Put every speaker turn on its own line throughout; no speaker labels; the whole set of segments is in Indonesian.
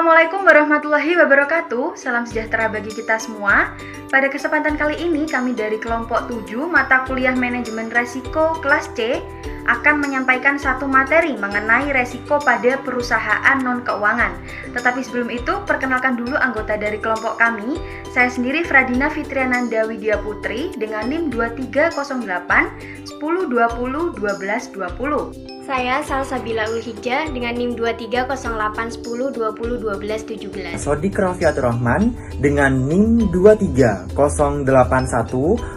Assalamualaikum warahmatullahi wabarakatuh. Salam sejahtera bagi kita semua. Pada kesempatan kali ini kami dari kelompok 7 mata kuliah manajemen resiko kelas C akan menyampaikan satu materi mengenai resiko pada perusahaan non-keuangan. Tetapi sebelum itu, perkenalkan dulu anggota dari kelompok kami. Saya sendiri Fradina Fitriananda Widya Putri dengan NIM 2308 1020 1220.
Saya Salsabila Ulhijjah dengan NIM 2308 10 20 12 17.
Sodik Rafiatur Rahman dengan NIM 23081020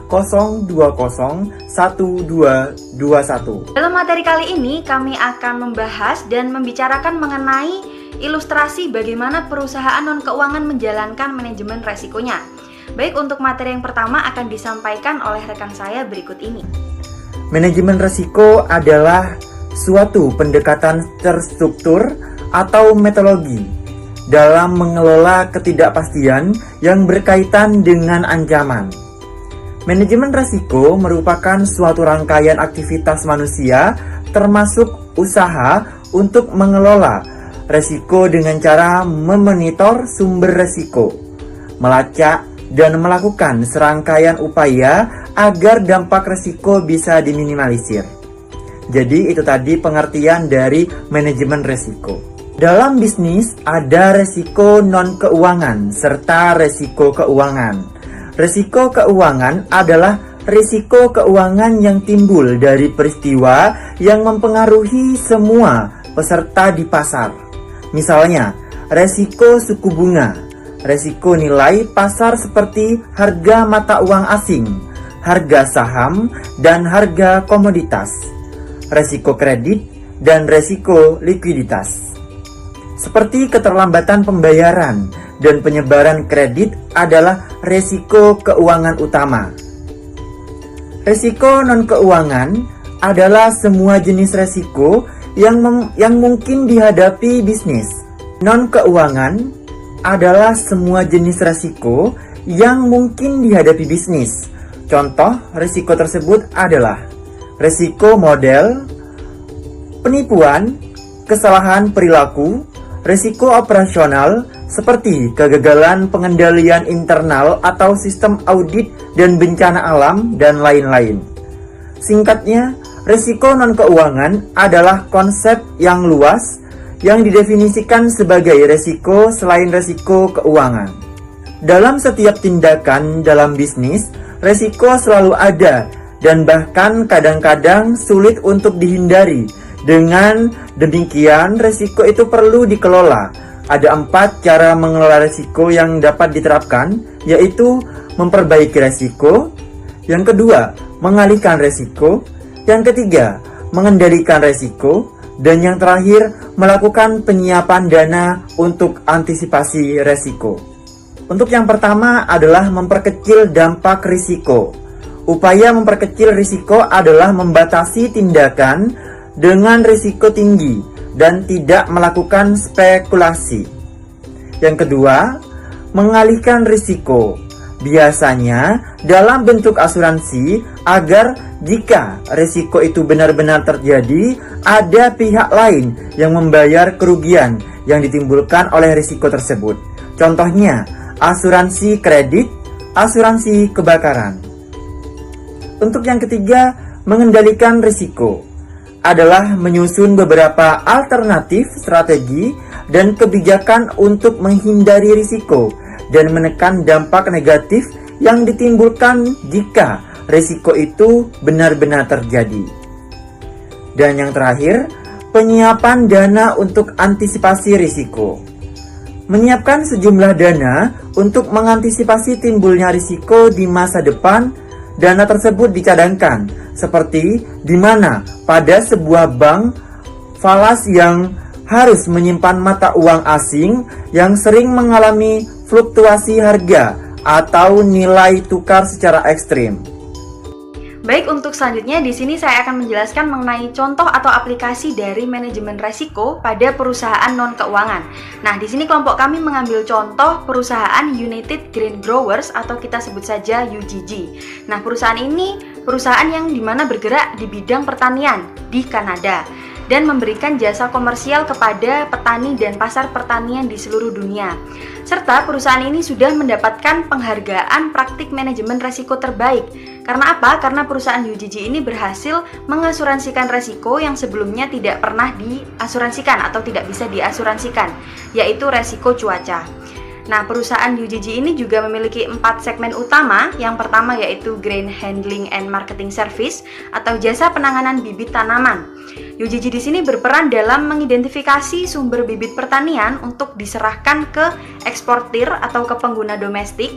1221.
Dalam materi kali ini kami akan membahas dan membicarakan mengenai ilustrasi bagaimana perusahaan non-keuangan menjalankan manajemen resikonya. Baik, untuk materi yang pertama akan disampaikan oleh rekan saya berikut ini.
Manajemen resiko adalah suatu pendekatan terstruktur atau metodologi dalam mengelola ketidakpastian yang berkaitan dengan ancaman. Manajemen risiko merupakan suatu rangkaian aktivitas manusia termasuk usaha untuk mengelola risiko dengan cara memonitor sumber risiko, melacak dan melakukan serangkaian upaya agar dampak risiko bisa diminimalisir. Jadi itu tadi pengertian dari manajemen risiko. Dalam bisnis ada risiko non-keuangan serta risiko keuangan. Risiko keuangan adalah risiko keuangan yang timbul dari peristiwa yang mempengaruhi semua peserta di pasar. Misalnya, risiko suku bunga, risiko nilai pasar seperti harga mata uang asing, harga saham, dan harga komoditas, resiko kredit, dan resiko likuiditas. Seperti keterlambatan pembayaran dan penyebaran kredit adalah resiko keuangan utama. Resiko non-keuangan adalah semua jenis resiko yang mungkin dihadapi bisnis. Non-keuangan adalah semua jenis resiko yang mungkin dihadapi bisnis. Contoh resiko tersebut adalah resiko model, penipuan, kesalahan perilaku, resiko operasional seperti kegagalan pengendalian internal atau sistem audit dan bencana alam, dan lain-lain. Singkatnya, resiko non-keuangan adalah konsep yang luas yang didefinisikan sebagai resiko selain resiko keuangan. Dalam setiap tindakan dalam bisnis, resiko selalu ada dan bahkan kadang-kadang sulit untuk dihindari. Dengan demikian, resiko itu perlu dikelola. Ada 4 cara mengelola resiko yang dapat diterapkan, yaitu memperbaiki resiko, yang kedua, mengalihkan resiko, yang ketiga, mengendalikan resiko, dan yang terakhir, melakukan penyiapan dana untuk antisipasi resiko. Untuk yang pertama adalah memperkecil dampak risiko. Upaya memperkecil risiko adalah membatasi tindakan dengan risiko tinggi dan tidak melakukan spekulasi. Yang kedua, mengalihkan risiko. Biasanya dalam bentuk asuransi agar jika risiko itu benar-benar terjadi, ada pihak lain yang membayar kerugian yang ditimbulkan oleh risiko tersebut. Contohnya, asuransi kredit, asuransi kebakaran. Untuk yang ketiga, mengendalikan risiko adalah menyusun beberapa alternatif strategi dan kebijakan untuk menghindari risiko dan menekan dampak negatif yang ditimbulkan jika risiko itu benar-benar terjadi. Dan yang terakhir, penyiapan dana untuk antisipasi risiko. Menyiapkan sejumlah dana untuk mengantisipasi timbulnya risiko di masa depan. Dana tersebut dicadangkan, seperti di mana pada sebuah bank falas yang harus menyimpan mata uang asing yang sering mengalami fluktuasi harga atau nilai tukar secara ekstrim.
Baik, untuk selanjutnya di sini saya akan menjelaskan mengenai contoh atau aplikasi dari manajemen resiko pada perusahaan non-keuangan. Nah, di sini kelompok kami mengambil contoh perusahaan United Grain Growers atau kita sebut saja UGG. Nah, perusahaan ini perusahaan yang dimana bergerak di bidang pertanian di Kanada. dan memberikan jasa komersial kepada petani dan pasar pertanian di seluruh dunia. Serta perusahaan ini sudah mendapatkan penghargaan praktik manajemen resiko terbaik. Karena apa? Karena perusahaan UGG ini berhasil mengasuransikan resiko yang sebelumnya tidak pernah diasuransikan atau tidak bisa diasuransikan, yaitu resiko cuaca. Nah, perusahaan UGG ini juga memiliki 4 segmen utama. Yang pertama yaitu Grain Handling and Marketing Service atau jasa penanganan bibit tanaman. UGG di sini berperan dalam mengidentifikasi sumber bibit pertanian untuk diserahkan ke eksportir atau ke pengguna domestik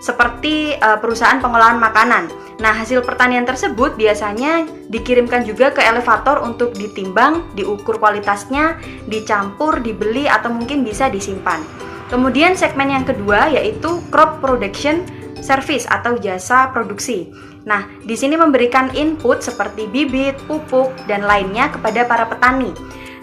seperti perusahaan pengolahan makanan. Nah, hasil pertanian tersebut biasanya dikirimkan juga ke elevator untuk ditimbang, diukur kualitasnya, dicampur, dibeli atau mungkin bisa disimpan. Kemudian segmen yang kedua yaitu Crop Production Service atau jasa produksi. Nah, di sini memberikan input seperti bibit, pupuk, dan lainnya kepada para petani.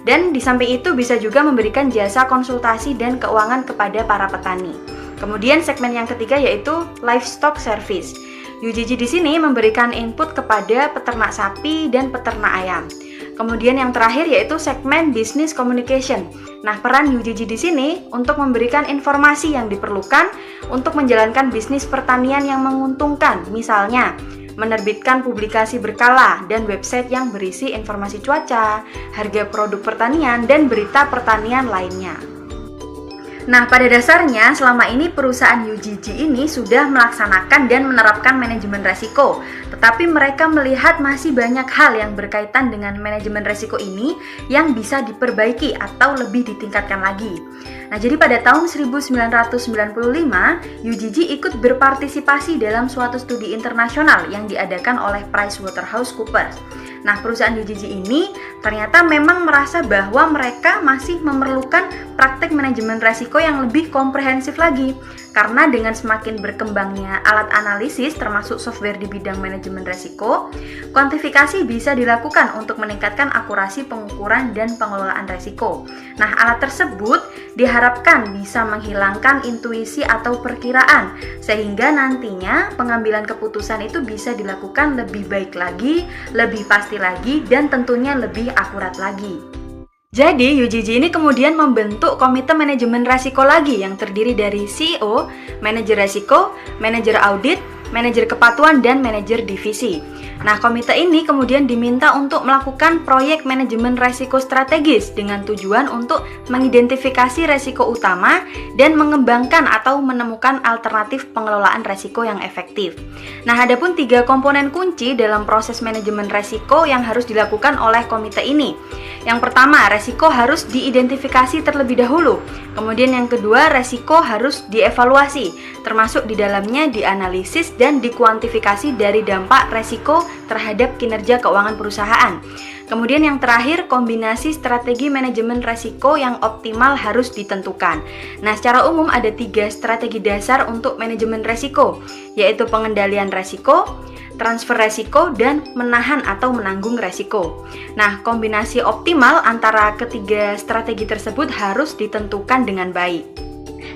Dan di samping itu bisa juga memberikan jasa konsultasi dan keuangan kepada para petani. Kemudian segmen yang ketiga yaitu Livestock Service. UGG di sini memberikan input kepada peternak sapi dan peternak ayam. Kemudian yang terakhir yaitu segmen Business Communication. Nah, peran UGG di sini untuk memberikan informasi yang diperlukan untuk menjalankan bisnis pertanian yang menguntungkan. Misalnya, menerbitkan publikasi berkala dan website yang berisi informasi cuaca, harga produk pertanian, dan berita pertanian lainnya. Nah, pada dasarnya selama ini perusahaan UGG ini sudah melaksanakan dan menerapkan manajemen resiko. Tetapi mereka melihat masih banyak hal yang berkaitan dengan manajemen resiko ini yang bisa diperbaiki atau lebih ditingkatkan lagi. Nah, jadi pada tahun 1995, UGG ikut berpartisipasi dalam suatu studi internasional yang diadakan oleh PricewaterhouseCoopers. Nah, perusahaan UGG ini ternyata memang merasa bahwa mereka masih memerlukan praktek manajemen resiko yang lebih komprehensif lagi. Karena dengan semakin berkembangnya alat analisis termasuk software di bidang manajemen resiko, kuantifikasi bisa dilakukan untuk meningkatkan akurasi pengukuran dan pengelolaan resiko. Nah, alat tersebut diharapkan bisa menghilangkan intuisi atau perkiraan, sehingga nantinya pengambilan keputusan itu bisa dilakukan lebih baik lagi, lebih pasti lagi, dan tentunya lebih akurat lagi. Jadi, UGG ini kemudian membentuk komite manajemen resiko lagi yang terdiri dari CEO, manajer resiko, manajer audit, manajer kepatuhan, dan manajer divisi. Nah, komite ini kemudian diminta untuk melakukan proyek manajemen resiko strategis dengan tujuan untuk mengidentifikasi resiko utama dan mengembangkan atau menemukan alternatif pengelolaan resiko yang efektif. Nah, adapun 3 komponen kunci dalam proses manajemen resiko yang harus dilakukan oleh komite ini. Yang pertama, resiko harus diidentifikasi terlebih dahulu. Kemudian yang kedua, resiko harus dievaluasi, termasuk di dalamnya dianalisis dan dikuantifikasi dari dampak resiko terhadap kinerja keuangan perusahaan. Kemudian yang terakhir, kombinasi strategi manajemen resiko yang optimal harus ditentukan. Nah, secara umum ada 3 strategi dasar untuk manajemen resiko, yaitu pengendalian resiko, transfer resiko, dan menahan atau menanggung resiko. Nah, kombinasi optimal antara ketiga strategi tersebut harus ditentukan dengan baik.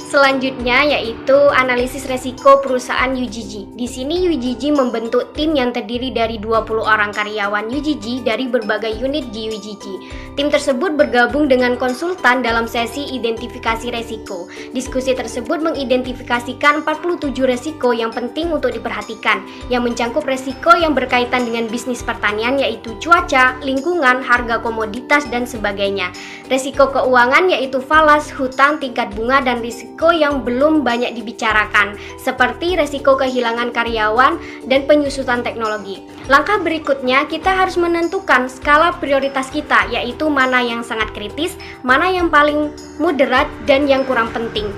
Selanjutnya yaitu analisis resiko perusahaan UGG. Di sini UGG membentuk tim yang terdiri dari 20 orang karyawan UGG dari berbagai unit di UGG. Tim tersebut bergabung dengan konsultan dalam sesi identifikasi resiko. Diskusi tersebut mengidentifikasikan 47 resiko yang penting untuk diperhatikan, yang mencangkup resiko yang berkaitan dengan bisnis pertanian yaitu cuaca, lingkungan, harga komoditas, dan sebagainya. Resiko keuangan yaitu falas, hutang, tingkat bunga, dan risiko yang belum banyak dibicarakan seperti resiko kehilangan karyawan dan penyusutan teknologi. Langkah berikutnya kita harus menentukan skala prioritas kita, yaitu mana yang sangat kritis, mana yang paling moderat, dan yang kurang penting.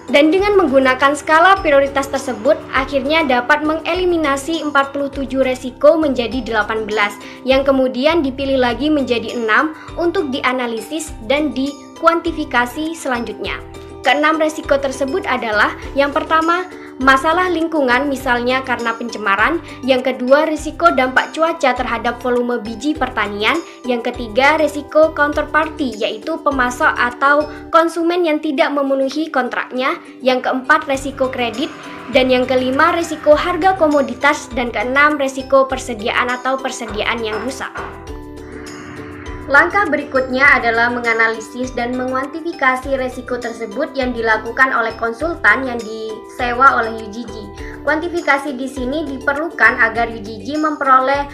Dan dengan menggunakan skala prioritas tersebut, akhirnya dapat mengeliminasi 47 resiko menjadi 18, yang kemudian dipilih lagi menjadi 6 untuk dianalisis dan dikuantifikasi selanjutnya. Keenam resiko tersebut adalah yang pertama, masalah lingkungan misalnya karena pencemaran, yang kedua risiko dampak cuaca terhadap volume biji pertanian, yang ketiga risiko counterparty yaitu pemasok atau konsumen yang tidak memenuhi kontraknya, yang keempat risiko kredit, dan yang kelima risiko harga komoditas, dan keenam risiko persediaan atau persediaan yang rusak. Langkah berikutnya adalah menganalisis dan menguantifikasi resiko tersebut yang dilakukan oleh konsultan yang disewa oleh UGG. Kuantifikasi di sini diperlukan agar UGG memperoleh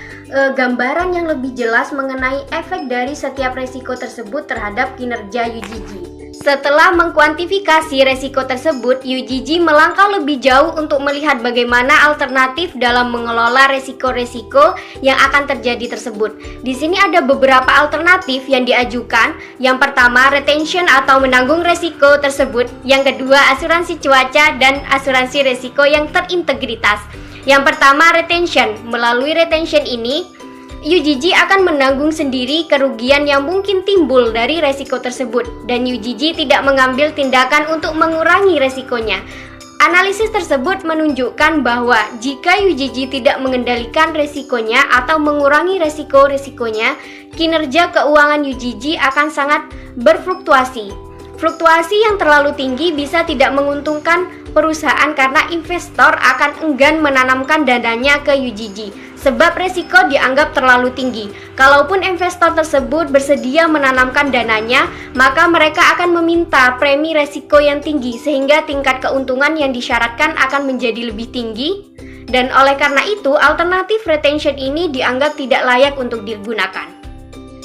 gambaran yang lebih jelas mengenai efek dari setiap resiko tersebut terhadap kinerja UGG. Setelah mengkuantifikasi resiko tersebut, UGG melangkah lebih jauh untuk melihat bagaimana alternatif dalam mengelola resiko-resiko yang akan terjadi tersebut. Di sini ada beberapa alternatif yang diajukan. Yang pertama, retention atau menanggung resiko tersebut. Yang kedua, asuransi cuaca dan asuransi resiko yang terintegritas. Yang pertama, retention. Melalui retention ini, UGG akan menanggung sendiri kerugian yang mungkin timbul dari resiko tersebut dan UGG tidak mengambil tindakan untuk mengurangi resikonya. Analisis tersebut menunjukkan bahwa jika UGG tidak mengendalikan resikonya atau mengurangi resiko-resikonya, kinerja keuangan UGG akan sangat berfluktuasi. Fluktuasi yang terlalu tinggi bisa tidak menguntungkan perusahaan karena investor akan enggan menanamkan dananya ke UGG sebab resiko dianggap terlalu tinggi. Kalaupun investor tersebut bersedia menanamkan dananya, maka mereka akan meminta premi resiko yang tinggi sehingga tingkat keuntungan yang disyaratkan akan menjadi lebih tinggi. Dan oleh karena itu, alternatif retention ini dianggap tidak layak untuk digunakan.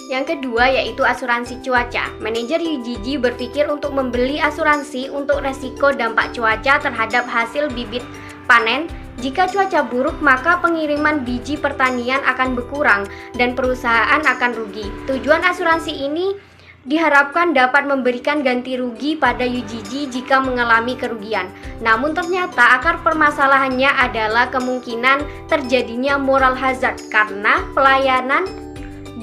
Yang kedua yaitu asuransi cuaca. Manajer UGG berpikir untuk membeli asuransi untuk resiko dampak cuaca terhadap hasil bibit panen. Jika cuaca buruk, maka pengiriman biji pertanian akan berkurang dan perusahaan akan rugi. Tujuan asuransi ini diharapkan dapat memberikan ganti rugi pada UGG jika mengalami kerugian. Namun ternyata akar permasalahannya adalah kemungkinan terjadinya moral hazard karena pelayanan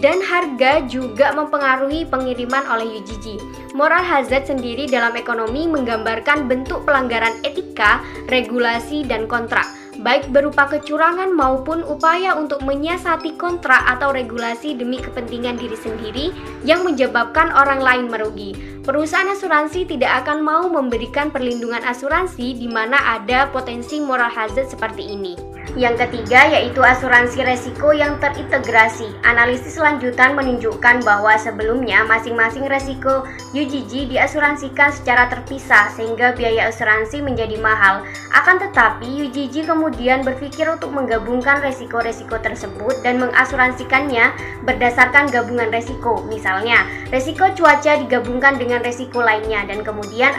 dan harga juga mempengaruhi pengiriman oleh UGG. Moral hazard sendiri dalam ekonomi menggambarkan bentuk pelanggaran etika, regulasi, dan kontrak, baik berupa kecurangan maupun upaya untuk menyiasati kontrak atau regulasi demi kepentingan diri sendiri yang menyebabkan orang lain merugi. Perusahaan asuransi tidak akan mau memberikan perlindungan asuransi di mana ada potensi moral hazard seperti ini. Yang ketiga yaitu asuransi resiko yang terintegrasi. Analisis lanjutan menunjukkan bahwa sebelumnya masing-masing resiko UGG diasuransikan secara terpisah sehingga biaya asuransi menjadi mahal. Akan tetapi UGG kemudian berpikir untuk menggabungkan resiko-resiko tersebut dan mengasuransikannya berdasarkan gabungan resiko. Misalnya, resiko cuaca digabungkan dengan resiko lainnya dan kemudian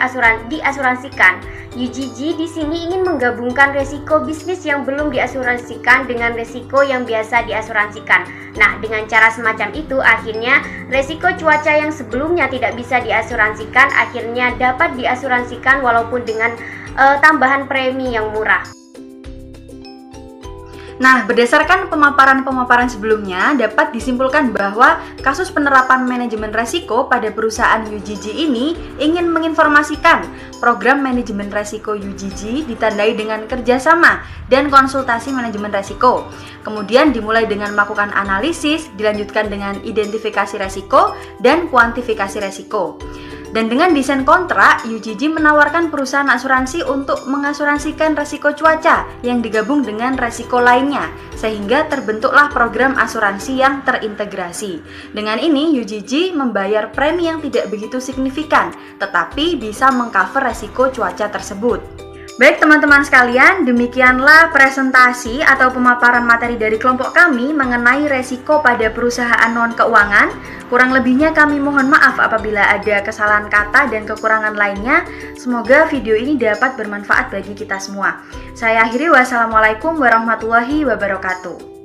diasuransikan. UGG di sini ingin menggabungkan resiko bisnis yang belum diasuransikan dengan resiko yang biasa diasuransikan. Nah, dengan cara semacam itu akhirnya resiko cuaca yang sebelumnya tidak bisa diasuransikan akhirnya dapat diasuransikan walaupun dengan tambahan premi yang murah.
Nah, berdasarkan pemaparan-pemaparan sebelumnya, dapat disimpulkan bahwa kasus penerapan manajemen resiko pada perusahaan UGG ini ingin menginformasikan program manajemen resiko UGG ditandai dengan kerjasama dan konsultasi manajemen resiko. Kemudian dimulai dengan melakukan analisis, dilanjutkan dengan identifikasi resiko dan kuantifikasi resiko. Dan dengan desain kontrak, UGG menawarkan perusahaan asuransi untuk mengasuransikan resiko cuaca yang digabung dengan resiko lainnya, sehingga terbentuklah program asuransi yang terintegrasi. Dengan ini, UGG membayar premi yang tidak begitu signifikan, tetapi bisa mengcover resiko cuaca tersebut. Baik teman-teman sekalian, demikianlah presentasi atau pemaparan materi dari kelompok kami mengenai resiko pada perusahaan non-keuangan. Kurang lebihnya kami mohon maaf apabila ada kesalahan kata dan kekurangan lainnya. Semoga video ini dapat bermanfaat bagi kita semua. Saya akhiri, wassalamualaikum warahmatullahi wabarakatuh.